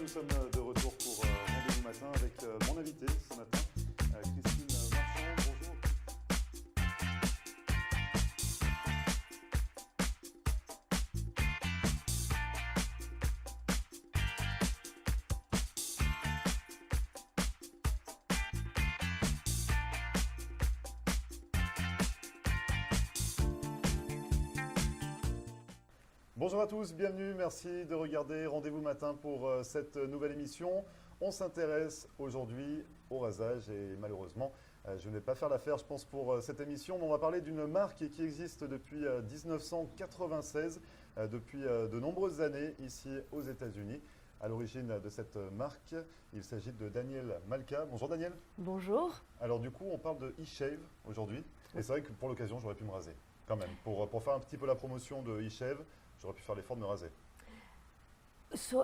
nous sommes de retour pour Rendez-vous matin avec mon invité ce matin, Christine Marchand. Bonjour. Bonjour à tous, bienvenue, merci de regarder Rendez-vous matin pour cette nouvelle émission. On s'intéresse aujourd'hui au rasage et malheureusement, je ne vais pas faire l'affaire, je pense, pour cette émission, mais on va parler d'une marque qui existe depuis 1996, depuis de nombreuses années ici aux États-Unis. À l'origine de cette marque, il s'agit de Danielle Malka. Bonjour Danielle. Bonjour. Alors du coup, on parle de eShave aujourd'hui, et c'est vrai que pour l'occasion, j'aurais pu me raser quand même. Pour faire un petit peu la promotion de eShave, j'aurais pu faire l'effort de me raser.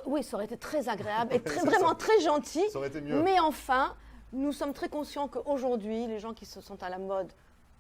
Oui, ça aurait été très agréable et vraiment très gentil. Ça aurait été mieux. Mais enfin, nous sommes très conscients qu'aujourd'hui, les gens qui se sont à la mode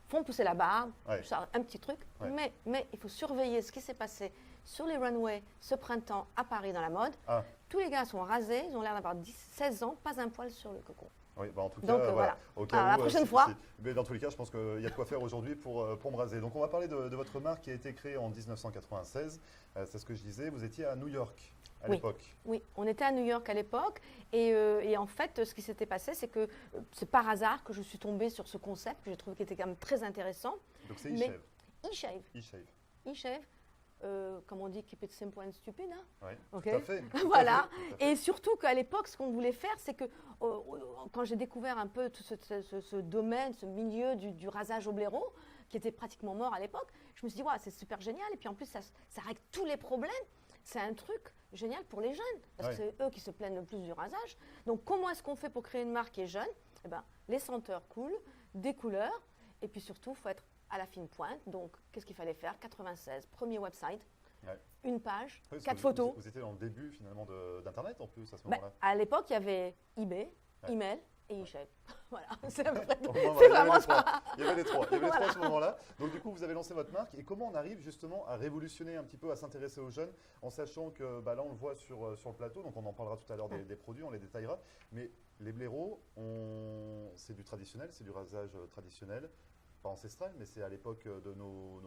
font pousser la barbe, Ouais. ça, un petit truc. Ouais. Mais il faut surveiller ce qui s'est passé sur les runways ce printemps à Paris dans la mode. Ah. Tous les gars sont rasés, ils ont l'air d'avoir 16 ans, pas un poil sur le cocon. Oui, bah en tout cas, Donc, voilà. Au cas Alors, la où, prochaine fois. Mais dans tous les cas, je pense qu'il y a de quoi faire aujourd'hui pour me raser. Donc, on va parler de votre marque qui a été créée en 1996. C'est ce que je disais. Vous étiez à New York à l'époque. Oui, on était à New York à l'époque et en fait, ce qui s'était passé, c'est que c'est par hasard que je suis tombée sur ce concept que j'ai trouvé qui était quand même très intéressant. Donc, c'est Mais- eShave. eShave. eShave. eShave, comme on dit, keep it simple and stupid. Hein. Oui, Ok. tout à fait. tout à Voilà. fait, tout à fait. Et surtout qu'à l'époque, ce qu'on voulait faire, c'est que quand j'ai découvert un peu tout ce domaine, ce milieu du rasage au blaireau, qui était pratiquement mort à l'époque, je me suis dit, ouais, c'est super génial. Et puis en plus, ça règle tous les problèmes. C'est un truc génial pour les jeunes, parce que c'est eux qui se plaignent le plus du rasage. Donc comment est-ce qu'on fait pour créer une marque qui est jeune? Eh ben, les senteurs cool, des couleurs, et puis surtout, il faut être à la fine pointe. Donc qu'est-ce qu'il fallait faire? 96, premier website, Ouais. une page, Oui, parce 4 que photos. Vous étiez dans le début finalement d'Internet en plus à ce Ben, moment-là. à l'époque, il y avait eBay, Ouais. email et eShave. Voilà, c'est à peu près tout. Au moins, C'est voilà, vraiment il y ça. avait les trois. Il y avait les trois Voilà. à ce moment-là. Donc du coup, vous avez lancé votre marque. Et comment on arrive justement à révolutionner un petit peu, à s'intéresser aux jeunes, en sachant que là, on le voit sur le plateau. Donc on en parlera tout à l'heure des produits, on les détaillera. Mais les blaireaux, c'est du traditionnel, c'est du rasage traditionnel, pas ancestral, mais c'est à l'époque de nos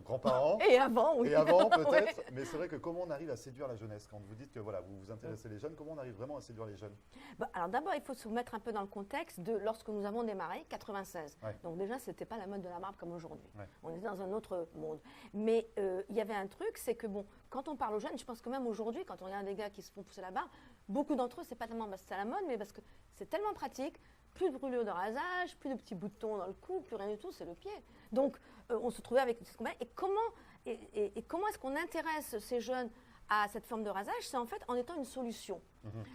grands-parents. Et avant, oui. Et avant Ouais. peut-être, mais c'est vrai que comment on arrive à séduire la jeunesse quand vous dites que voilà, vous vous intéressez les jeunes, comment on arrive vraiment à séduire les jeunes? Bah, alors d'abord, il faut se mettre un peu dans le contexte de lorsque nous avons démarré, 96. Ouais. Donc déjà, ce n'était pas la mode de la barbe comme aujourd'hui. Ouais. On était dans un autre monde. Mais il y avait un truc, c'est que bon, quand on parle aux jeunes, je pense que même aujourd'hui, quand on regarde des gars qui se font pousser la barbe, beaucoup d'entre eux, c'est pas tellement parce que c'est à la mode, mais parce que c'est tellement pratique. Plus de brûlure de rasage, plus de petits boutons dans le cou, plus rien du tout, c'est le pied. Donc, on se trouvait avec ce qu'on et comment est-ce qu'on intéresse ces jeunes à cette forme de rasage? C'est en fait en étant une solution.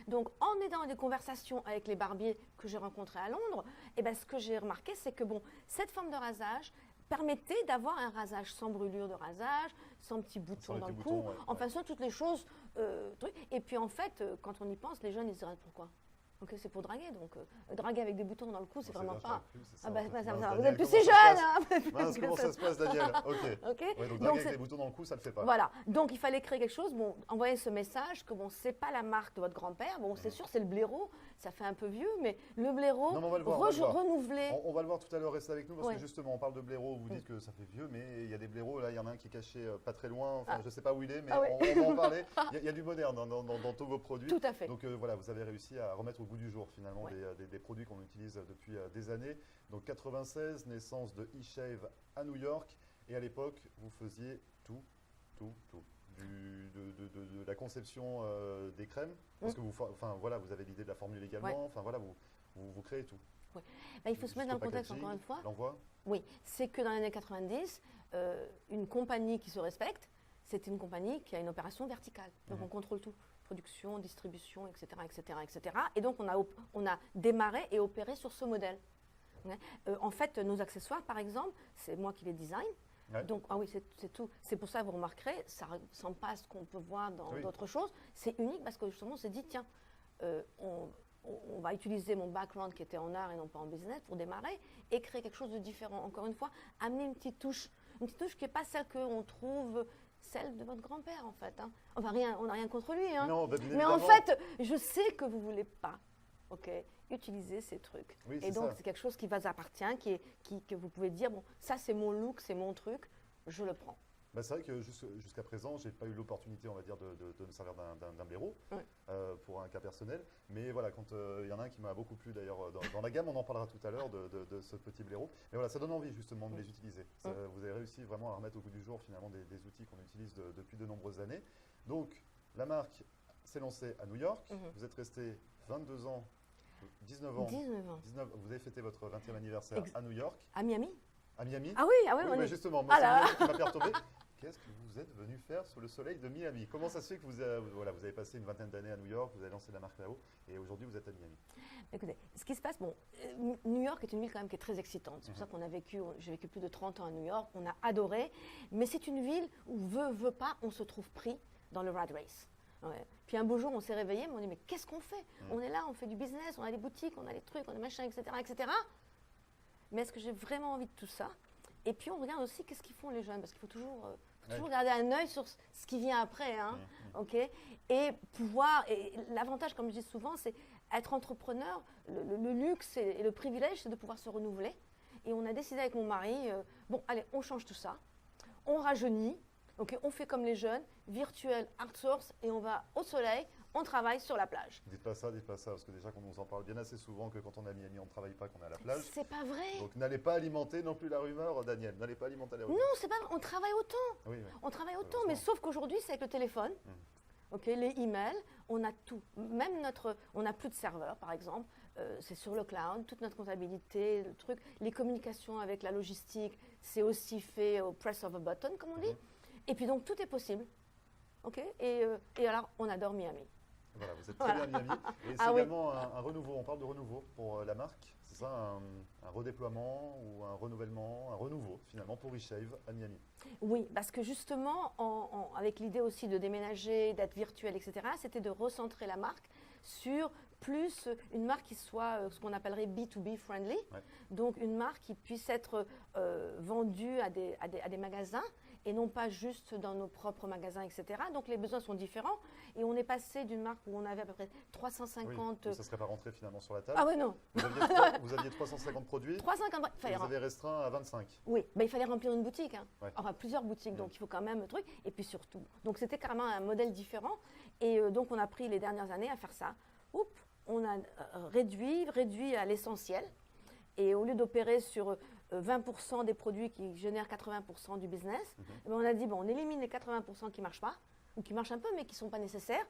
Donc, en aidant des conversations avec les barbiers que j'ai rencontrés à Londres, ce que j'ai remarqué, c'est que bon, cette forme de rasage permettait d'avoir un rasage sans brûlure de rasage, sans petits boutons les dans le petits cou, boutons, ouais, enfin, sans toutes les choses. Et puis, en fait, quand on y pense, les jeunes, ils se diraient pourquoi? Ok, c'est pour draguer, donc draguer avec des boutons dans le cou, c'est vraiment pas. Ah bah, ça, Mince, vous Daniel, êtes plus comment si ça jeune, se hein, vous êtes passe Mince, plus comment que ça se passe, Daniel? Ok. Ok. Ouais, donc Donc, draguer c'est- avec des boutons dans le cou, ça le fait pas. Voilà, donc il fallait créer quelque chose, bon, envoyer ce message que bon, c'est pas la marque de votre grand-père, bon, c'est sûr, c'est le blaireau, ça fait un peu vieux, mais le blaireau, Non, mais on va le voir, on va le voir. renouvelé. On va le voir tout à l'heure, restez avec nous parce Ouais. que justement on parle de blaireau, vous dites que ça fait vieux, mais il y a des blaireaux, là il y en a un qui est caché pas très loin, enfin je ne sais pas où il est, mais Ah ouais. on va en parler. Il y a du moderne dans tous vos produits. Tout à fait. Donc voilà, vous avez réussi à remettre au goût du jour finalement Ouais. des produits qu'on utilise depuis des années. Donc 96, naissance de eShave à New York, et à l'époque vous faisiez tout. De la conception des crèmes, parce que vous avez l'idée de la formule également, Ouais. enfin voilà, vous créez tout. Ouais. Il faut se mettre dans le contexte encore une fois. L'envoi. Oui, c'est que dans les années 90, une compagnie qui se respecte, c'est une compagnie qui a une opération verticale. Donc on contrôle tout, production, distribution, etc., etc., etc. Et donc on a démarré et opéré sur ce modèle. Ouais. En fait, nos accessoires, par exemple, c'est moi qui les design. Ouais. Donc, ah oui, c'est tout. C'est pour ça que vous remarquerez, ça ne ressemble pas à ce qu'on peut voir dans Oui. d'autres choses. C'est unique parce que justement, on s'est dit, tiens, on va utiliser mon background qui était en art et non pas en business pour démarrer et créer quelque chose de différent. Encore une fois, amener une petite touche qui n'est pas celle qu'on trouve celle de votre grand-père, en fait. Hein. Enfin, on n'a rien contre lui. Hein. Non, bah, bien Mais en évidemment. fait, je sais que vous ne voulez pas utiliser ces trucs. Oui, Et c'est donc, ça. c'est quelque chose qui vous appartient, que vous pouvez dire, bon, ça, c'est mon look, c'est mon truc, je le prends. Bah, c'est vrai que jusqu'à présent, j'ai pas eu l'opportunité, on va dire, de me servir d'un blaireau Ouais. pour un cas personnel. Mais voilà, quand il y en a un qui m'a beaucoup plu d'ailleurs dans la gamme, on en parlera tout à l'heure de ce petit blaireau. Mais voilà, ça donne envie justement de les utiliser. Vous avez réussi vraiment à remettre au goût du jour finalement des outils qu'on utilise depuis de nombreuses années. Donc, la marque s'est lancée à New York. Vous êtes resté 22 ans, 19 ans. 19 ans. Vous avez fêté votre 20e anniversaire à New York, À Miami? à Miami. Ah oui, Oui, on mais est... justement, moi, Ah là c'est Miami qui m'a perturbé. Qu'est-ce que vous êtes venu faire sous le soleil de Miami? Comment ça se fait que vous avez passé une vingtaine d'années à New York, vous avez lancé la marque là-haut, et aujourd'hui vous êtes à Miami? Écoutez, ce qui se passe, New York est une ville quand même qui est très excitante. C'est pour ça qu'on a j'ai vécu plus de 30 ans à New York, on a adoré, mais c'est une ville où veut pas, on se trouve pris dans le rat race. Ouais. Puis un beau jour, on s'est réveillé, on dit mais qu'est-ce qu'on fait? On est là, on fait du business, on a des boutiques, on a des trucs, on a des machins, etc., etc. Mais est-ce que j'ai vraiment envie de tout ça? Et puis on regarde aussi qu'est-ce qu'ils font les jeunes, parce qu'il faut toujours garder un œil sur ce qui vient après, hein, ok? Et l'avantage, comme je dis souvent, c'est être entrepreneur. Le luxe et le privilège, c'est de pouvoir se renouveler. Et on a décidé avec mon mari, bon, allez, on change tout ça, on rajeunit, ok? On fait comme les jeunes, virtuel, outsource, et on va au soleil. On travaille sur la plage. Dites pas ça, parce que déjà qu'on nous en parle bien assez souvent que quand on est à Miami, on ne travaille pas, qu'on est à la plage. C'est pas vrai. Donc n'allez pas alimenter non plus la rumeur, Daniel. N'allez pas alimenter la rumeur. Non, c'est pas vrai. On travaille autant. Oui, oui. On travaille autant, mais sauf qu'aujourd'hui, c'est avec le téléphone. Ok, les emails, on a tout. Même on n'a plus de serveur, par exemple. C'est sur le cloud, toute notre comptabilité, le truc. Les communications avec la logistique, c'est aussi fait au press of a button, comme on dit. Et puis donc, tout est possible. Ok, et alors, on adore Miami. Voilà, vous êtes très bien à Miami. Et c'est également un renouveau, on parle de renouveau pour la marque. C'est ça, un redéploiement ou un renouvellement, un renouveau finalement pour eShave à Miami. Oui, parce que justement, avec l'idée aussi de déménager, d'être virtuel, etc., c'était de recentrer la marque sur plus une marque qui soit ce qu'on appellerait B2B friendly. Ouais. Donc une marque qui puisse être vendue à des magasins et non pas juste dans nos propres magasins, etc. Donc les besoins sont différents. Et on est passé d'une marque où on avait à peu près 350... Oui, ça ne serait pas rentré finalement sur la table. Ah oui, non. Vous aviez 350 produits. 350, vous avez restreint à 25. Oui, il fallait remplir une boutique. Hein. Ouais. Enfin, plusieurs boutiques, donc il faut quand même un truc. Et puis surtout, donc c'était carrément un modèle différent. Et donc on a pris les dernières années à faire ça. On a réduit à l'essentiel. Et au lieu d'opérer sur 20% des produits qui génèrent 80% du business, on a dit, bon, on élimine les 80% qui ne marchent pas, ou qui marchent un peu, mais qui ne sont pas nécessaires.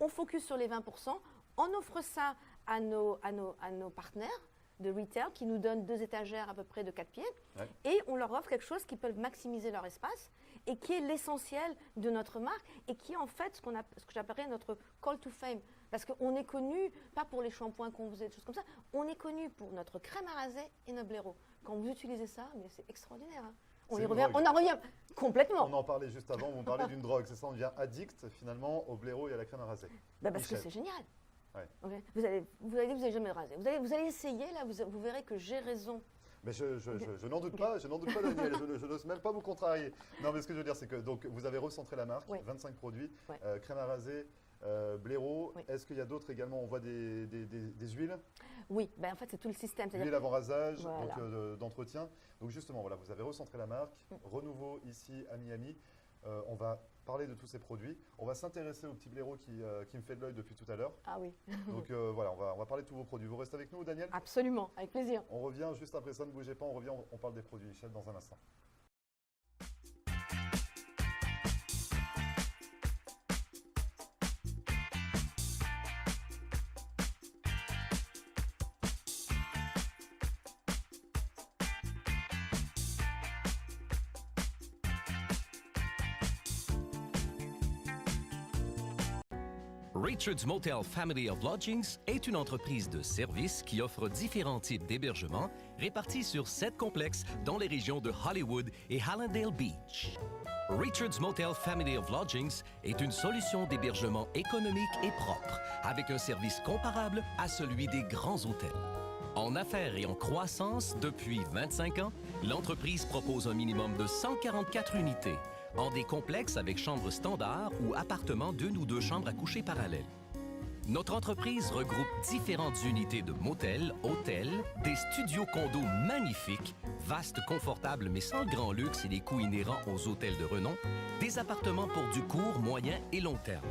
On focus sur les 20%. On offre ça à nos partenaires de retail qui nous donnent 2 étagères à peu près de 4 pieds. Ouais. Et on leur offre quelque chose qui peut maximiser leur espace et qui est l'essentiel de notre marque et qui est en fait ce que j'appellerais notre call to fame. Parce qu'on est connu, pas pour les shampoings qu'on faisait, des choses comme ça, on est connu pour notre crème à raser et notre blaireau. Quand vous utilisez ça, mais c'est extraordinaire. Hein. On en revient complètement. On en parlait juste avant, on parlait d'une drogue. C'est ça, on devient addict finalement au blaireau et à la crème à raser. Bah parce que c'est génial. Ouais. Okay. Vous allez jamais raser. Vous allez essayer, là, vous verrez que j'ai raison. Mais je n'en doute pas, Daniel, je n'ose même pas vous contrarier. Non, mais ce que je veux dire, c'est que donc, vous avez recentré la marque, 25 produits, crème à raser, blaireau. Oui. Est-ce qu'il y a d'autres également? On voit des huiles? Oui, ben en fait, c'est tout le système. Huile avant rasage, voilà. D'entretien. Donc justement, voilà, vous avez recentré la marque, renouveau ici à Miami. On va parler de tous ces produits. On va s'intéresser au petit blaireau qui me fait de l'œil depuis tout à l'heure. Ah oui. Donc voilà, on va parler de tous vos produits. Vous restez avec nous, Daniel? Absolument, avec plaisir. On revient juste après ça, ne bougez pas, on revient, on parle des produits eShave dans un instant. Richard's Motel Family of Lodgings est une entreprise de services qui offre différents types d'hébergements répartis sur 7 complexes dans les régions de Hollywood et Hallandale Beach. Richard's Motel Family of Lodgings est une solution d'hébergement économique et propre, avec un service comparable à celui des grands hôtels. En affaires et en croissance depuis 25 ans, l'entreprise propose un minimum de 144 unités, en des complexes avec chambres standards ou appartements d'une ou deux chambres à coucher parallèles. Notre entreprise regroupe différentes unités de motels, hôtels, des studios condos magnifiques, vastes, confortables mais sans le grand luxe et les coûts inhérents aux hôtels de renom, des appartements pour du court, moyen et long terme.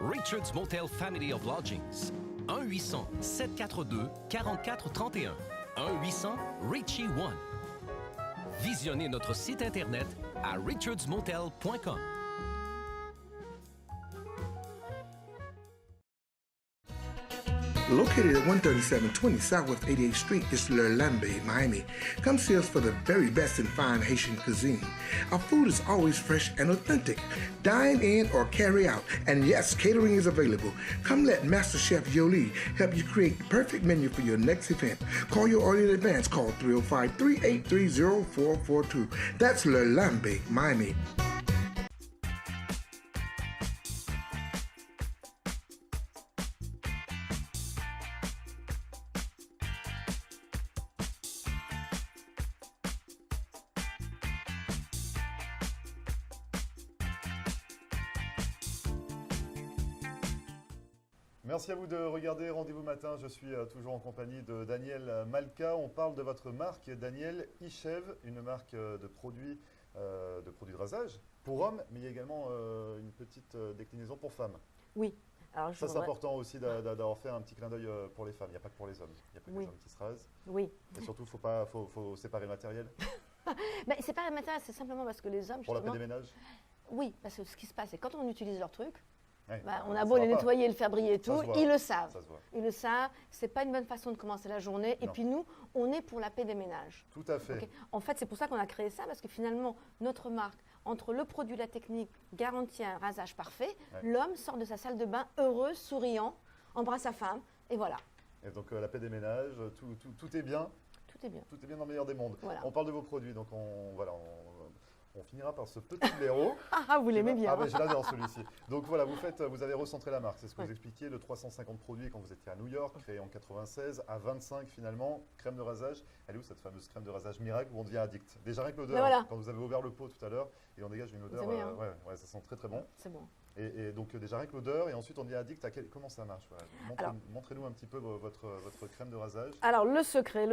Richard's Motel Family of Lodgings. 1-800-742-4431. 1-800-RICHIE-1. Visionnez notre site Internet à richardsmotel.com. Located at 13720 Southwest 88th Street is Le Lambe, Miami. Come see us for the very best in fine Haitian cuisine. Our food is always fresh and authentic. Dine in or carry out. And yes, catering is available. Come let Master Chef Yoli help you create the perfect menu for your next event. Call your order in advance. Call 305-383-0442. That's Le Lambe, Miami. Merci à vous de regarder Rendez-vous matin. Je suis toujours en compagnie de Daniel Malka. On parle de votre marque, Daniel Ichev, une marque de produits de rasage pour hommes, mais il y a également une petite déclinaison pour femmes. Oui. Alors, Ça, c'est important aussi d'avoir fait un petit clin d'œil pour les femmes. Il n'y a pas que pour les hommes. Il n'y a pas que les hommes qui se rasent. Oui. Et surtout, il faut séparer le matériel. Ben, c'est pas le matériel, c'est simplement parce que les hommes, Pour la paix justement, des ménages. oui, parce que ce qui se passe, c'est quand on utilise leur truc, Ouais, on ça a beau va les pas. nettoyer, le faire briller et Ça tout, se voit. ils le savent. Ça se voit. Ils le savent, c'est pas une bonne façon de commencer la journée. Et Non. puis nous, on est pour la paix des ménages. Tout à fait. Ok. En fait, c'est pour ça qu'on a créé ça, parce que finalement, notre marque, entre le produit, la technique, garantit un rasage parfait, Ouais. l'homme sort de sa salle de bain heureux, souriant, embrasse sa femme, et voilà, Et donc, la paix des ménages, tout est bien. tout est bien. Tout est bien dans le meilleur des mondes. Voilà. On parle de vos produits, donc on finira par ce petit blaireau. Ah, vous l'aimez bien. Ah ben, je l'adore celui-ci. Donc voilà, vous avez recentré la marque, c'est ce que Ouais. vous expliquiez, de 350 produits quand vous étiez à New York, créé en 96, à 25 finalement, crème de rasage. Elle est où cette fameuse crème de rasage miracle où on devient addict? Déjà rien que l'odeur, Ben voilà. quand vous avez ouvert le pot tout à l'heure, et on dégage une odeur, aimez, hein? ouais, ça sent très très bon. C'est bon. Et donc déjà rien que l'odeur, et ensuite on devient addict à comment ça marche? Voilà. Alors- Montrez-nous un petit peu votre crème de rasage. Alors, le secret,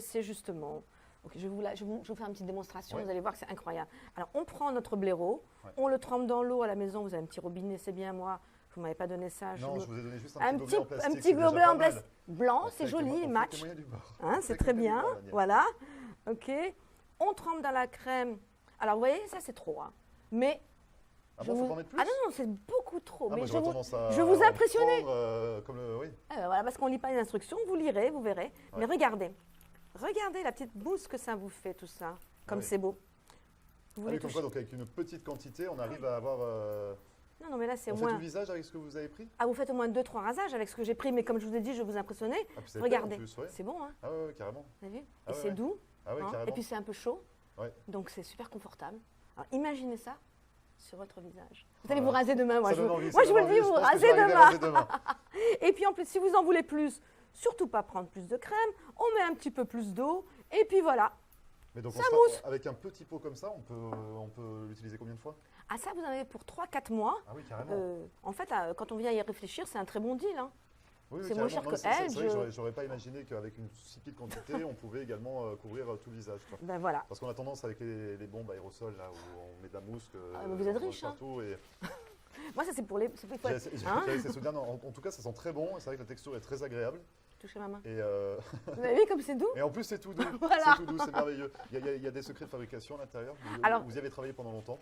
c'est justement. Ok, je vais vous faire une petite démonstration, Ouais. vous allez voir que c'est incroyable. Alors, on prend notre blaireau, Ouais. on le trempe dans l'eau à la maison, vous avez un petit robinet, c'est bien moi, vous ne m'avez pas donné ça. Non, me- je vous ai donné juste un petit gobelet en plastique. un c'est petit déjà gobelet pas en mal. plastique blanc, On c'est fait avec joli, les- on fait avec match. les moyens du bord. Hein, On fait c'est avec très les moyens bien, du bord, Daniel. voilà. Ok, on trempe dans la crème. Alors, vous voyez, ça c'est trop. Hein. Mais Ah je bon, faut vous- pas en mettre plus? Ah non, c'est beaucoup trop. Ah, mais moi, j'aurais tendance à je vous en impressionner. prendre, comme le, oui. Voilà, parce qu'on ne lit pas les instructions, vous lirez, vous verrez. Ouais. Mais regardez la petite mousse que ça vous fait, tout ça. Comme Oui. c'est beau. Vous Ah voulez oui, comme toucher- quoi, donc avec une petite quantité, on arrive à avoir. Non, mais là, c'est On au fait tout moins. le visage avec ce que vous avez pris? Ah, vous faites au moins 2-3 rasages avec ce que j'ai pris, mais comme je vous ai dit, je vais vous impressionner. Ah, puis c'est Regardez, épais en plus, ouais. c'est bon, hein, Ah ouais, carrément. vous avez vu Ah Et ouais, c'est ouais. doux, Ah ouais, hein, carrément. et puis c'est un peu chaud, Ouais. donc c'est super confortable. Alors imaginez ça sur votre visage. Vous allez Voilà. vous raser demain, moi, Ça je, donne vous- envie, moi, ça je vous donne le dis, envie. vous Je pense que je rasez vais arriver à demain. raser demain. Et puis en plus, si vous en voulez plus, surtout pas prendre plus de crème, on met un petit peu plus d'eau, et puis voilà. Mais donc, Ça on mousse. avec un petit pot comme ça, on peut l'utiliser combien de fois? Ah ça, vous en avez pour 3-4 mois. Ah oui, carrément. En fait, quand on vient y réfléchir, c'est un très bon deal. Hein. Oui, c'est carrément. moins cher Non, que c'est elle, vrai que je- j'aurais pas imaginé qu'avec une si petite quantité, on pouvait également couvrir tout le visage. quoi. Ben voilà. Parce qu'on a tendance avec les bombes aérosols, là, où on met de la mousse, mais vous êtes on pose riche, hein. partout, et Moi, ça, c'est pour les. c'est pour- j'ai essayé Hein ces souvenirs. Non, en tout cas, ça sent très bon. C'est vrai que la texture est très agréable. Touchez ma main. Et, Vous avez vu comme c'est doux? et en plus, c'est tout doux. Voilà. C'est tout doux, c'est merveilleux. Il y a des secrets de fabrication à l'intérieur. Alors- Vous y avez travaillé pendant longtemps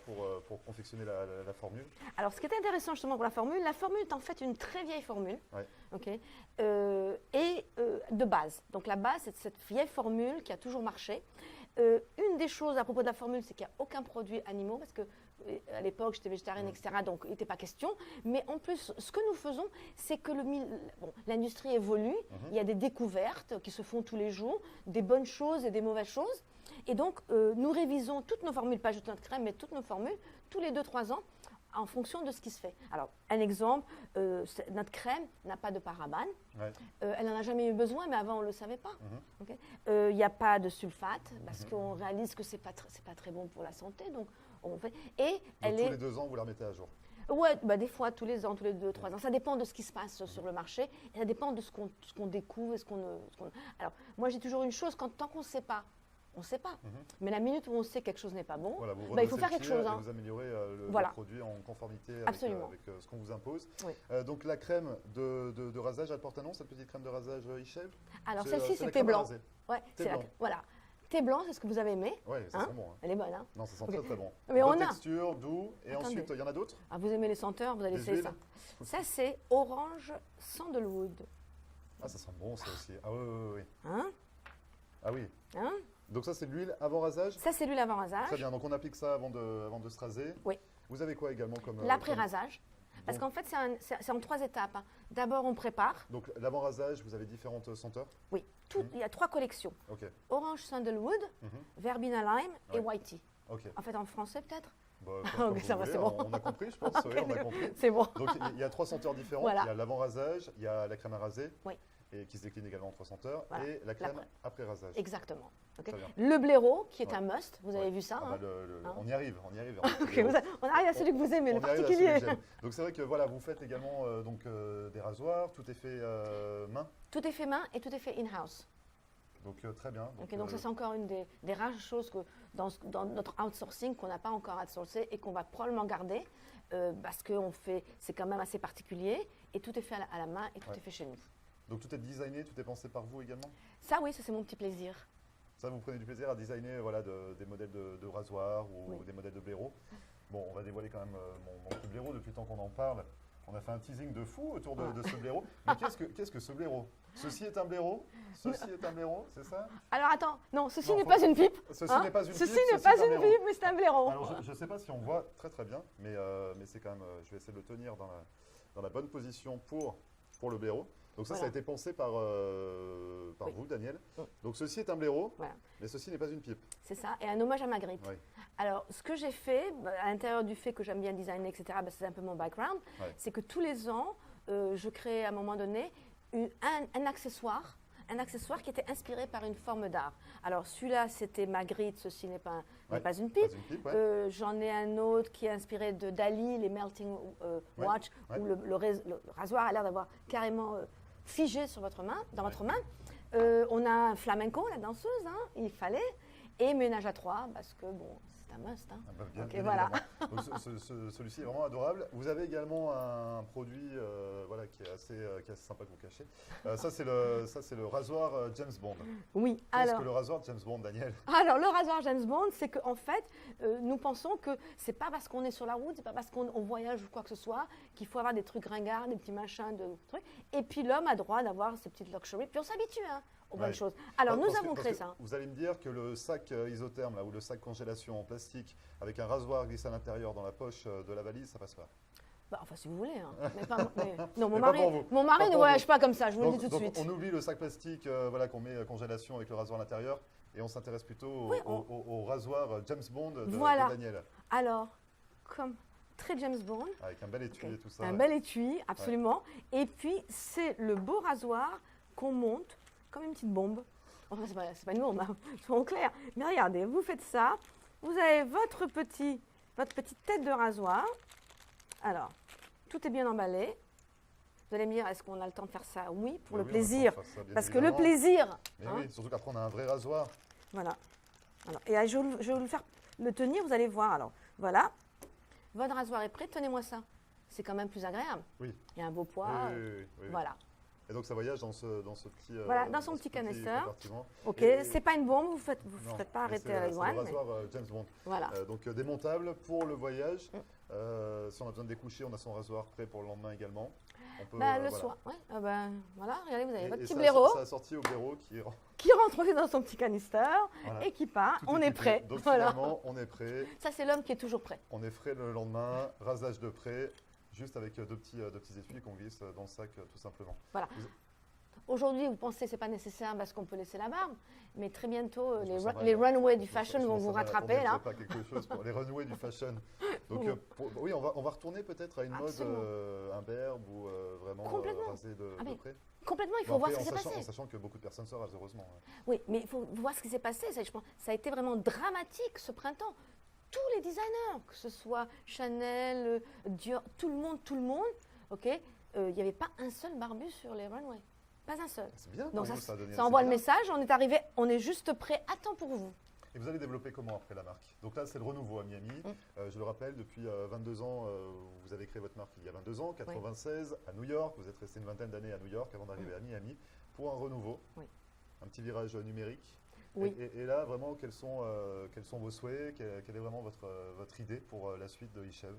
pour confectionner la formule. Alors, ce qui est intéressant justement pour la formule est en fait une très vieille formule, Ouais. ok, de base. Donc la base, c'est cette vieille formule qui a toujours marché. Une des choses à propos de la formule, c'est qu'il n'y a aucun produit animaux, parce que à l'époque, j'étais végétarienne, etc., donc il n'était pas question. Mais en plus, ce que nous faisons, c'est que l'industrie évolue, il y a des découvertes qui se font tous les jours, des bonnes choses et des mauvaises choses. Et donc, nous révisons toutes nos formules, pas juste notre crème, mais toutes nos formules, tous les 2-3 ans, en fonction de ce qui se fait. Alors, un exemple, notre crème n'a pas de parabènes. Ouais. Elle n'en a jamais eu besoin, mais avant, on ne le savait pas. Mhm. Ok. Il n'y a pas de sulfate, parce qu'on réalise que ce n'est pas très bon pour la santé. Donc, on fait. Et Donc, elle tous est. les 2 ans, vous la remettez à jour. Ouais, bah, des fois, tous les ans, tous les 2, 3 ans. Ça dépend de ce qui se passe sur le marché. Et ça dépend de ce qu'on découvre. Alors, moi, j'ai toujours une chose, tant qu'on ne sait pas, on ne sait pas. Mais la minute où on sait que quelque chose n'est pas bon, Voilà, vous bah, il faut redressez faire le quelque tir chose. et Hein. vous améliorez Voilà. le produit en conformité avec, Absolument. ce qu'on vous impose. Oui. Donc la crème de rasage, elle porte un nom, cette petite crème de rasage Ishève? Alors, C'est, celle-ci, c'est c'est la thé crème à blanc. raser. Ouais, Thé c'est blanc. voilà. Thé blanc, c'est ce que vous avez aimé. Oui, ça Hein? sent bon. Hein. Elle est bonne. Hein. Non, ça sent Ok. très très bon. Mais Bonne on a- texture, doux. Et Attendez. ensuite, il y en a d'autres? Ah, vous aimez les senteurs, vous allez Les essayer huiles. ça. Ça, c'est orange sandalwood. Ah, ça sent bon ça aussi. Ah oui, oui, oui. Hein? Ah oui. Hein? Donc ça, c'est de l'huile avant rasage? Ça, c'est l'huile avant rasage. Très bien, donc on applique ça avant de se raser. Oui. Vous avez quoi également comme... L'après-rasage. Parce Donc- qu'en fait, c'est en 3 étapes. Hein. D'abord, on prépare. Donc l'avant-rasage, vous avez différentes senteurs? Oui, il y a 3 collections. Ok. Orange sandalwood, Mhm. verbena lime et Ouais. white tea. Ok. En fait, en français, peut-être? Bah, Ok, comme ça vous va, voulez, c'est bon. On a compris, je pense. Ok, Oui, on a d'accord. compris. C'est bon. Donc il y a 3 senteurs différentes. Voilà. Il y a l'avant-rasage, il y a la crème à raser, Oui. et qui se décline également en 3 senteurs, Voilà. et la crème L'après. après rasage. Exactement. Ok. Très bien. Le blaireau, qui est Ouais. un must. Vous avez Ouais. vu ça? Ah Hein? bah, Hein? on y arrive, on y arrive. Ok, on arrive à celui que vous aimez, le On y arrive à celui particulier. que j'aime. Donc c'est vrai que voilà, vous faites également des rasoirs, tout est fait main. Tout est fait main et tout est fait in-house. Donc très bien. Donc ça, c'est encore une des rares choses que dans notre outsourcing qu'on n'a pas encore outsourcé et qu'on va probablement garder parce que c'est quand même assez particulier et tout est fait à la main et tout Ouais. est fait chez nous. Donc tout est designé, tout est pensé par vous également? Ça, oui, ça c'est mon petit plaisir. Ça, vous prenez du plaisir à designer voilà, des modèles de rasoirs ou Oui. des modèles de blaireau. Bon, on va dévoiler quand même mon petit blaireau depuis le temps qu'on en parle. On a fait un teasing de fou autour de ce blaireau. Mais qu'est-ce que ce blaireau? Ceci est un blaireau? Ceci est un blaireau, c'est ça? Alors attends, non, ceci Non, n'est faut- pas une pipe. Ceci hein. n'est pas une Ceci pipe, n'est ceci pas est un une blaireau. pipe, mais c'est un blaireau. Alors, je ne sais pas si on voit très très bien, mais c'est quand même, je vais essayer de le tenir dans la bonne position pour le blaireau. Donc ça, Voilà. ça a été pensé par Oui. vous, Daniel. Oui. Donc ceci est un blaireau, Voilà. mais ceci n'est pas une pipe. C'est ça, et un hommage à Magritte. Oui. Alors, ce que j'ai fait, à l'intérieur du fait que j'aime bien designer, etc., c'est un peu mon background, Ouais. c'est que tous les ans, je crée à un moment donné un accessoire qui était inspiré par une forme d'art. Alors, celui-là, c'était Magritte, ceci n'est pas Ouais. une pipe. Pas une pipe, ouais. J'en ai un autre qui est inspiré de Dali, les Melting Ouais, Watch, ouais. où le rasoir a l'air d'avoir carrément figé sur votre main, dans votre main. On a un flamenco, la danseuse, hein, il fallait, et ménage à 3, parce que bon, c'est un must. Hein. Ah bah, bien, Ok, bien voilà. évidemment. Donc, celui-ci est vraiment adorable. Vous avez également un produit voilà, qui est assez sympa que vous cachez. Ça, c'est le rasoir James Bond. Oui, Qu'est-ce alors. que le rasoir James Bond, Daniel? Alors, le rasoir James Bond, c'est qu'en fait, nous pensons que c'est pas parce qu'on est sur la route, c'est pas parce qu'on voyage ou quoi que ce soit, qu'il faut avoir des trucs ringards, des petits machins, de trucs. Et puis l'homme a droit d'avoir ces petites luxury. Puis on s'habitue aux bonnes Ouais. choses. Alors, nous Parce que- avons parce créé que ça. Vous allez me dire que le sac isotherme là, ou le sac congélation en plastique avec un rasoir glissé à l'intérieur dans la poche de la valise, ça passe pas. Bah, enfin, si vous voulez. Hein. Non, Mais pas pour vous. mon mari Pas ne pour voyage vous. pas comme ça, je vous le Donc, dis tout de donc, suite. on oublie le sac plastique voilà, qu'on met congélation avec le rasoir à l'intérieur et on s'intéresse plutôt Oui, au rasoir James Bond de Voilà. Daniel. Alors, comme très James Bond, Avec un bel étui ok, et tout ça. un ouais. bel étui, absolument. Et puis, c'est le beau rasoir qu'on monte comme une petite bombe. Enfin, c'est pas une bombe, hein, soyons clairs. Mais regardez, vous faites ça, vous avez votre petite tête de rasoir. Alors, tout est bien emballé. Vous allez me dire, est-ce qu'on a le temps de faire ça? Oui, pour Mais le oui, on a plaisir. le temps de faire ça, bien Parce que le évidemment. plaisir, Mais hein, oui, surtout qu'après on a un vrai rasoir. voilà. Alors, et je vais vous le faire le tenir, vous allez voir. Alors, voilà. Votre rasoir est prêt, tenez-moi ça. C'est quand même plus agréable. Oui. Il y a un beau poids. Oui, oui, oui, oui. Voilà. Et donc ça voyage dans ce petit. Voilà, dans son ce petit canister. compartiment. Ok, Et- c'est pas une bombe, vous ne Non, faites pas mais arrêter c'est le Iwan. mais rasoir James Bond. Voilà. Donc démontable pour le voyage. Mm. Si on a besoin de découcher, on a son rasoir prêt pour le lendemain également. On peut, Bah, le voilà. soir. Ouais. Voilà, regardez, vous avez votre Et petit ça, blaireau ça a sorti au blaireau qui est qui rentre aussi dans son petit canister Voilà. et qui part. tout On est équipé. prêt. Donc Voilà. finalement, on est prêt. Ça, c'est l'homme qui est toujours prêt. On est frais le lendemain, rasage de près, juste avec deux petits étuis qu'on glisse dans le sac tout simplement. Voilà. aujourd'hui, vous pensez que ce n'est pas nécessaire parce qu'on peut laisser la barbe, mais très bientôt, Je me sens mal, les là. runways du fashion vont vous rattraper, là. Pas quelque chose pour les runways du fashion. Donc, oui, on va retourner peut-être à une Absolument. mode imberbe ou vraiment Complètement. rasée de Ah, mais près. Complètement, il faut Bon, voir après, ce qui s'est en passé. sachant que beaucoup de personnes se rasent, heureusement. Oui, mais il faut voir ce qui s'est passé. Ça, je pense, ça a été vraiment dramatique ce printemps. Tous les designers, que ce soit Chanel, Dior, tout le monde, ok, il n'y avait pas un seul barbu sur les runways. Pas un seul. C'est bien. Donc pour vous, Daniel, ça envoie c'est le bien. message, on est arrivé, on est juste prêt à temps pour vous. Et vous allez développer comment après la marque? Donc là, c'est le renouveau à Miami. Je le rappelle, depuis 22 ans, vous avez créé votre marque il y a 22 ans, 96 à New York. Vous êtes resté une vingtaine d'années à New York avant d'arriver à Miami pour un renouveau, Oui. un petit virage numérique. Oui. Et là, vraiment, quels sont vos souhaits? Quelle est vraiment votre idée pour la suite de eChev?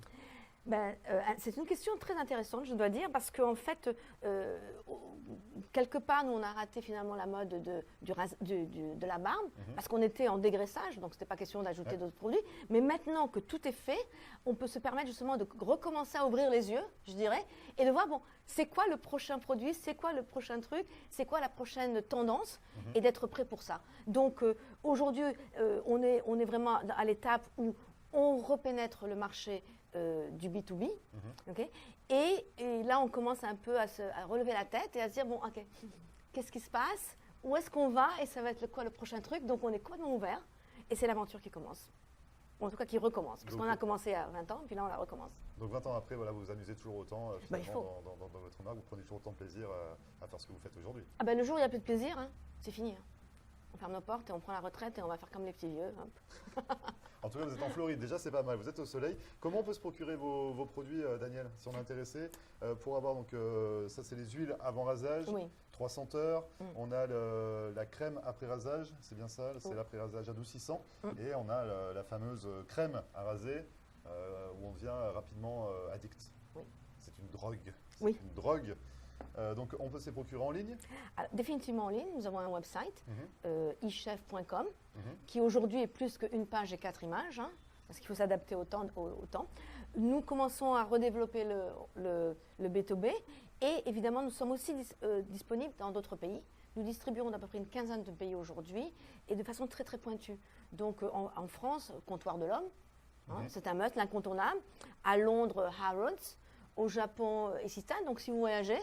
C'est une question très intéressante, je dois dire, parce qu'en fait, quelque part, nous, on a raté finalement la mode de la barbe, parce qu'on était en dégraissage, donc ce n'était pas question d'ajouter d'autres produits. Mais maintenant que tout est fait, on peut se permettre justement de recommencer à ouvrir les yeux, je dirais, et de voir, bon, c'est quoi le prochain produit, c'est quoi le prochain truc, c'est quoi la prochaine tendance, et d'être prêt pour ça. Donc, aujourd'hui, on est vraiment à l'étape où on repénètre le marché du B2B. Okay, et là, on commence un peu à relever la tête et à se dire, bon, ok, qu'est-ce qui se passe? Où est-ce qu'on va? Et ça va être quoi le prochain truc? Donc, on est complètement ouvert et c'est l'aventure qui commence. Ou en tout cas, qui recommence. Parce qu'on a commencé à 20 ans, puis là, on la recommence. Donc 20 ans après, voilà, vous vous amusez toujours autant Il faut. dans votre marque, vous prenez toujours autant de plaisir à faire ce que vous faites aujourd'hui. Ah ben, le jour où il n'y a plus de plaisir, hein, c'est fini. Hein. On ferme nos portes et on prend la retraite et on va faire comme les petits vieux. Hop. En tout cas, vous êtes en Floride, déjà c'est pas mal, vous êtes au soleil. Comment on peut se procurer vos produits, Daniel, si on est intéressé pour avoir, donc, ça c'est les huiles avant rasage, Oui. 3 senteurs, on a la crème après rasage, c'est bien ça, c'est l'après rasage adoucissant, et on a la fameuse crème à raser où on devient rapidement addict. Oui. C'est une drogue. C'est Oui. une drogue. Donc on peut se les procurer en ligne. Alors, définitivement en ligne, nous avons un website, eChef.com, Mhm. qui aujourd'hui est plus qu'une page et 4 images, hein, parce qu'il faut s'adapter au temps. Nous commençons à redévelopper le B2B et évidemment nous sommes aussi disponibles dans d'autres pays. Nous distribuons d'à peu près une quinzaine de pays aujourd'hui et de façon très très pointue. Donc en France, Comptoir de l'Homme, hein, c'est un must, l'incontournable. À Londres, Harrods. Au Japon, Essita. Donc si vous voyagez,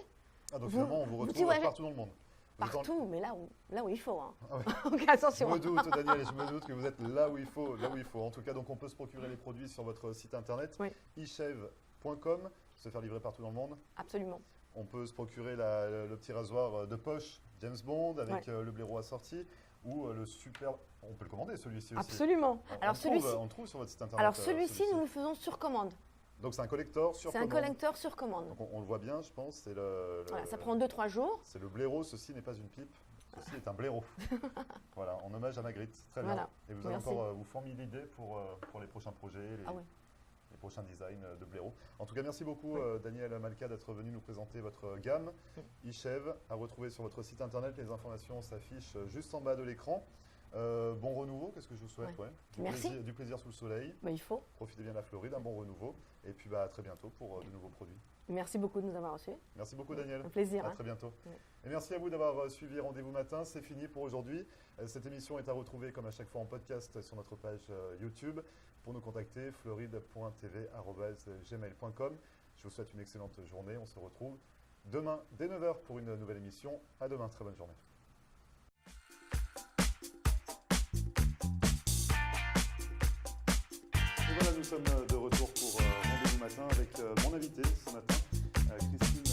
Ah, donc finalement on vous retrouve voyagez partout dans le monde. Vous êtes partout, mais là où il faut. Hein. Ah ouais. Donc Je attention. me doute, Daniel, je me doute que vous êtes là où il faut, là où il faut. En tout cas, donc on peut se procurer les produits sur votre site internet, Oui. eChev.com, se faire livrer partout dans le monde. Absolument. On peut se procurer le petit rasoir de poche James Bond avec le blaireau assorti ou le super. On peut le commander celui-ci aussi. Absolument. Alors on le trouve sur votre site internet. Alors celui-ci, nous le faisons sur commande. Donc c'est un collector sur C'est un commande. collecteur sur commande. Donc on le voit bien, je pense. C'est Voilà, ça prend 2-3 jours. C'est le blaireau. Ceci n'est pas une pipe. Ceci est un blaireau. Voilà, en hommage à Magritte. Très bien. Voilà. Et vous allez Merci. encore vous former l'idée pour les prochains projets, Ah oui. les prochains designs de blaireau. En tout cas, merci beaucoup Daniel Malka d'être venu nous présenter votre gamme eChev à retrouver sur votre site internet. Les informations s'affichent juste en bas de l'écran. Bon renouveau, qu'est-ce que je vous souhaite? Ouais. Du Merci. du plaisir sous le soleil. Mais il faut. Profitez bien de la Floride, un bon renouveau. Et puis à très bientôt pour de nouveaux produits. Merci beaucoup de nous avoir reçus. Merci beaucoup Daniel. Un plaisir. À Hein. très bientôt. Ouais. Et merci à vous d'avoir suivi Rendez-vous Matin. C'est fini pour aujourd'hui. Cette émission est à retrouver comme à chaque fois en podcast sur notre page YouTube. Pour nous contacter, floride.tv@gmail.com. Je vous souhaite une excellente journée. On se retrouve demain dès 9h pour une nouvelle émission. À demain. Très bonne journée. Et voilà, nous sommes de retour pour Rendez-vous Matin avec mon invité ce matin, Christine